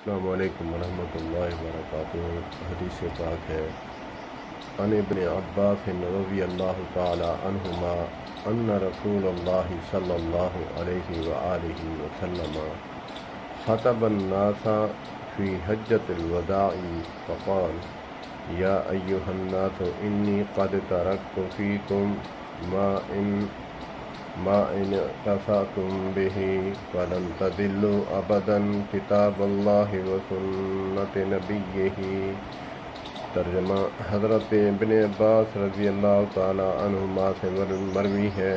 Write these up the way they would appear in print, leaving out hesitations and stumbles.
السلام علیکم ورحمۃ اللہ وبرکاتہ۔ حدیث پاک ہے عن ابن عباس رضی اللہ تعالی عنہما ان رسول اللہ صلی اللہ علیہ وآلہ وسلم خطب الناس فی حجۃ الوداع فقال یا ایھا الناس انی قد ترکت فیکم ما ان اعتصمتم به فلن تضلوا ابدا کتاب اللہ و سنت نبیہ۔ ترجمہ حضرت ابن عباس رضی اللہ تعالی عنہما سے مروی ہے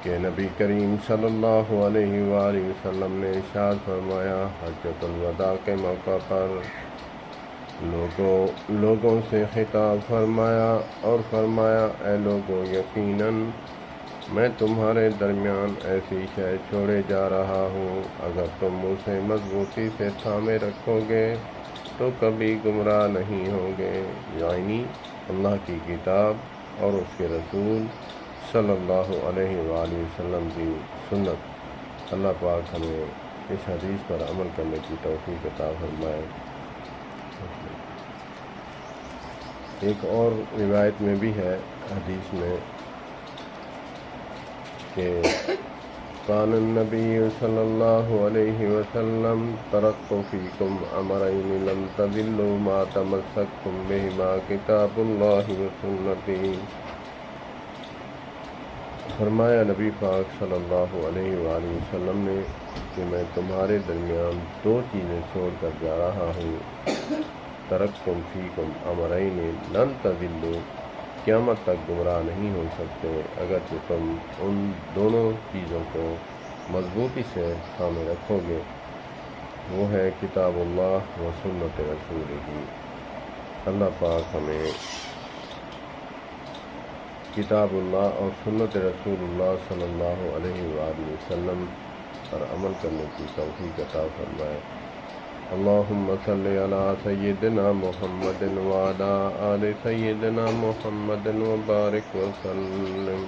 کہ نبی کریم صلی اللہ علیہ وآلہ وسلم نے ارشاد فرمایا، حجۃ الوداع کے موقع پر لوگوں سے خطاب فرمایا اور فرمایا، اے لوگوں، یقیناً میں تمہارے درمیان ایسی شے چھوڑے جا رہا ہوں، اگر تم اسے مضبوطی سے تھامے رکھو گے تو کبھی گمراہ نہیں ہوگے، یعنی اللہ کی کتاب اور اس کے رسول صلی اللہ علیہ وآلہ وسلم کی سنت۔ اللہ پاک ہمیں اس حدیث پر عمل کرنے کی توفیق عطا فرمائے۔ ایک اور روایت میں بھی ہے حدیث میں کہ قال النبی صلی اللہ علیہ وسلم ترکت فیکم امرین لن تضلوا ما تمسکتم بہما کتاب اللہ و سنتی۔ فرمایا نبی پاک صلی اللہ علیہ وآلہ وسلم نے کہ میں تمہارے درمیان دو چیزیں چھوڑ کر جا رہا ہوں، ترکتم فیکم امرین لن تضلوا، قیامت تک گمراہ نہیں ہو سکتے اگرچہ تم ان دونوں چیزوں کو مضبوطی سے تھامے رکھو گے، وہ ہے کتاب اللہ و سنت رسولہ۔ اللہ پاک ہمیں کتاب اللہ اور سنت رسول اللہ صلی اللہ علیہ وآلہ وسلم پر عمل کرنے کی توفیق عطا فرمائے۔ اللہم صلی علی سیدنا محمد وعلی آل سیدنا محمد وبارک وسلم۔